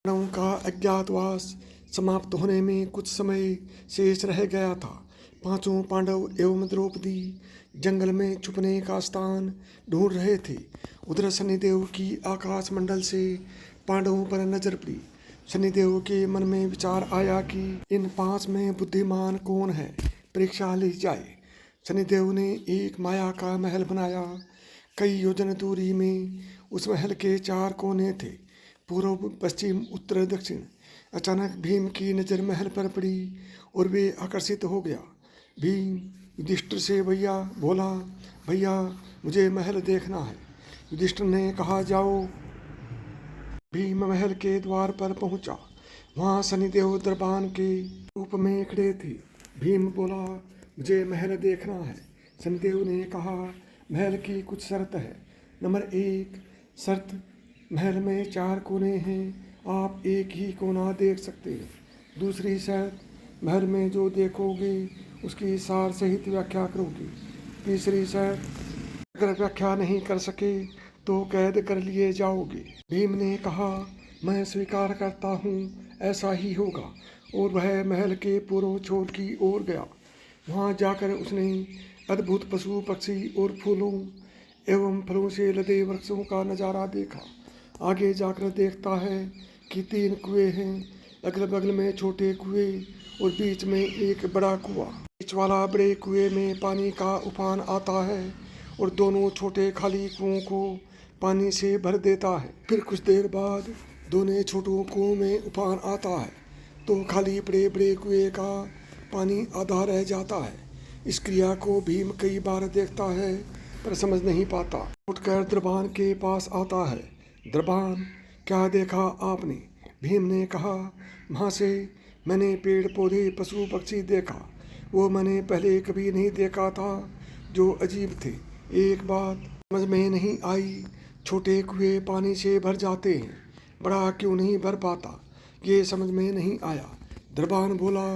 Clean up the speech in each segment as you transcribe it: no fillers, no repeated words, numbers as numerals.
पांडवों का अज्ञातवास समाप्त होने में कुछ समय शेष रह गया था। पांचों पांडव एवं द्रौपदी जंगल में छुपने का स्थान ढूंढ रहे थे। उधर शनिदेव की आकाश मंडल से पांडवों पर नजर पड़ी। शनिदेव के मन में विचार आया कि इन पांच में बुद्धिमान कौन है, परीक्षा ली जाए। शनिदेव ने एक माया का महल बनाया। कई योजन दूरी में उस महल के चार कोने थे, पूर्व, पश्चिम, उत्तर, दक्षिण। अचानक भीम की नज़र महल पर पड़ी और वे आकर्षित हो गया। भीम युधिष्ठिर से बोला, भैया मुझे महल देखना है। युधिष्ठिर ने कहा, जाओ। भीम महल के द्वार पर पहुंचा। वहां शनिदेव दरबान के रूप में खड़े थे। भीम बोला, मुझे महल देखना है। शनिदेव ने कहा, महल की कुछ शर्त है। नंबर 1 शर्त, महल में 4 कोने हैं, आप एक ही कोना देख सकते हैं। दूसरी शर्त, महल में जो देखोगे उसकी सार सहित व्याख्या करोगे। तीसरी शर्त, अगर व्याख्या नहीं कर सके तो कैद कर लिए जाओगे। भीम ने कहा, मैं स्वीकार करता हूँ, ऐसा ही होगा। और वह महल के पूर्व छोर की ओर गया। वहाँ जाकर उसने अद्भुत पशु पक्षी और फूलों एवं फलों से लदे वृक्षों का नज़ारा देखा। आगे जाकर देखता है कि 3 कुएं हैं, अगल बगल में छोटे कुएं और बीच में एक बड़ा कुआं। बीच वाला बड़े कुएं में पानी का उफान आता है और दोनों छोटे खाली कुओं को पानी से भर देता है। फिर कुछ देर बाद दोनों छोटों कुओं में उफान आता है तो खाली बड़े बड़े कुएं का पानी आधा रह जाता है। इस क्रिया को भीम कई बार देखता है पर समझ नहीं पाता। उठकर द्रबान के पास आता है। द्रबान, क्या देखा आपने? भीम ने कहा, महाशय, मैंने पेड़ पौधे पशु पक्षी देखा। वो मैंने पहले कभी नहीं देखा था, जो अजीब थे। एक बात समझ में नहीं आई, छोटे कुएं पानी से भर जाते हैं, बड़ा क्यों नहीं भर पाता, ये समझ में नहीं आया। द्रबान बोला,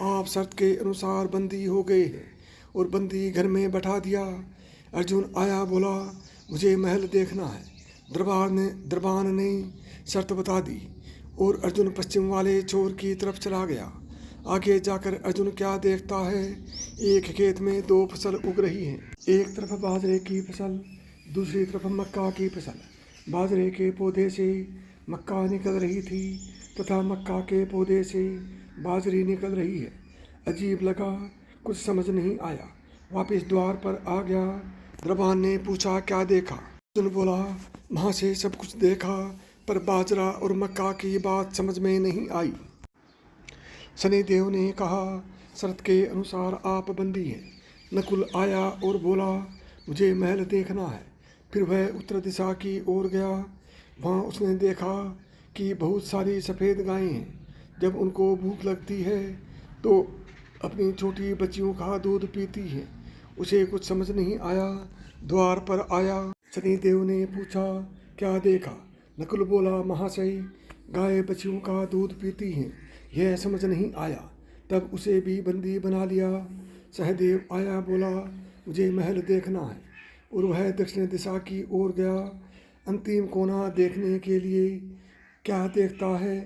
आप शर्त के अनुसार बंदी हो गए हैं और बंदी घर में बैठा दिया। अर्जुन आया, बोला, मुझे महल देखना है। द्रबान ने शर्त बता दी और अर्जुन पश्चिम वाले छोर की तरफ चला गया। आगे जाकर अर्जुन क्या देखता है, एक खेत में 2 फसल उग रही हैं। एक तरफ बाजरे की फसल, दूसरी तरफ मक्का की फसल। बाजरे के पौधे से मक्का निकल रही थी तथा मक्का के पौधे से बाजरी निकल रही है। अजीब लगा, कुछ समझ नहीं आया। वापस द्वार पर आ गया। द्रबान ने पूछा, क्या देखा? अर्जुन बोला, वहाँ से सब कुछ देखा पर बाजरा और मक्का की बात समझ में नहीं आई। शनिदेव ने कहा, शर्त के अनुसार आप बंदी हैं। नकुल आया और बोला, मुझे महल देखना है। फिर वह उत्तर दिशा की ओर गया। वहाँ उसने देखा कि बहुत सारी सफ़ेद गायें हैं। जब उनको भूख लगती है तो अपनी छोटी बच्चियों का दूध पीती हैं। उसे कुछ समझ नहीं आया। द्वार पर आया। शनिदेव ने पूछा, क्या देखा? नकुल बोला, महाशय, गाय बच्चियों का दूध पीती हैं, यह समझ नहीं आया। तब उसे भी बंदी बना लिया। सहदेव आया, बोला, मुझे महल देखना है। और वह दक्षिण दिशा की ओर गया। अंतिम कोना देखने के लिए क्या देखता है,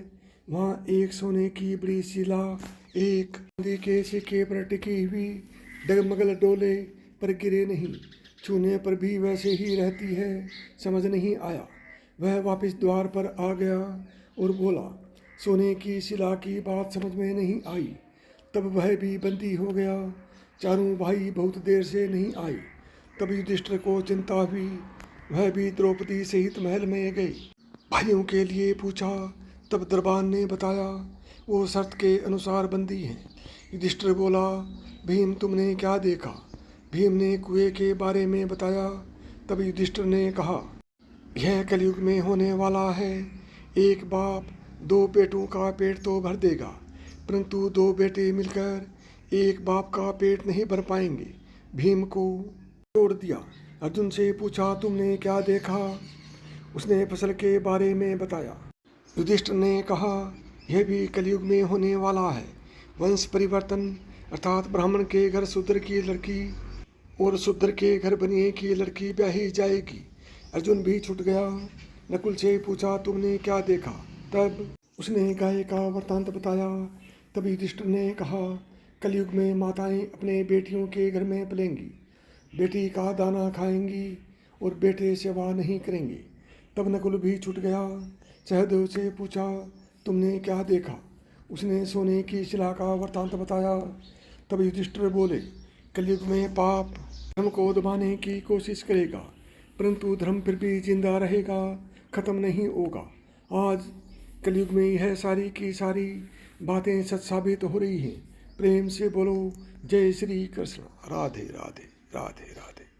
वहाँ एक सोने की बड़ी शिला एक चांदी के सिक्के पर टिकी हुई डगमगल डोले पर गिरे नहीं, छूने पर भी वैसे ही रहती है। समझ नहीं आया। वह वापस द्वार पर आ गया और बोला, सोने की शिला की बात समझ में नहीं आई। तब वह भी बंदी हो गया। चारों भाई बहुत देर से नहीं आए। तब युधिष्ठिर को चिंता हुई। वह भी द्रौपदी सहित महल में गए। भाइयों के लिए पूछा। तब द्रबान ने बताया, वो शर्त के अनुसार बंदी हैं। युधिष्ठिर बोला, भीम, तुमने क्या देखा? भीम ने कुएं के बारे में बताया। तब युधिष्ठिर ने कहा, यह कलयुग में होने वाला है। एक बाप 2 बेटों का पेट तो भर देगा, परंतु 2 बेटे मिलकर एक बाप का पेट नहीं भर पाएंगे। भीम को छोड़ दिया। अर्जुन से पूछा, तुमने क्या देखा? उसने फसल के बारे में बताया। युधिष्ठिर ने कहा, यह भी कलयुग में होने वाला है। वंश परिवर्तन, अर्थात ब्राह्मण के घर शूद्र की लड़की और शूद्र के घर बनिए की लड़की ब्याही जाएगी। अर्जुन भी छूट गया। नकुल से पूछा, तुमने क्या देखा? तब उसने गाय का वृतांत बताया। तभी युधिष्ठिर ने कहा, कलयुग में माताएं अपने बेटियों के घर में पलेंगी, बेटी का दाना खाएंगी और बेटे सेवा नहीं करेंगे। तब नकुल भी छूट गया। सहदेव से पूछा, तुमने क्या देखा? उसने सोने की शिला का वृतांत बताया। तब युधिष्ठिर बोले, कलयुग में पाप धर्म को दबाने की कोशिश करेगा, परंतु धर्म फिर भी जिंदा रहेगा, खत्म नहीं होगा। आज कलयुग में यह सारी की सारी बातें सच साबित हो रही हैं। प्रेम से बोलो जय श्री कृष्ण। राधे राधे राधे राधे।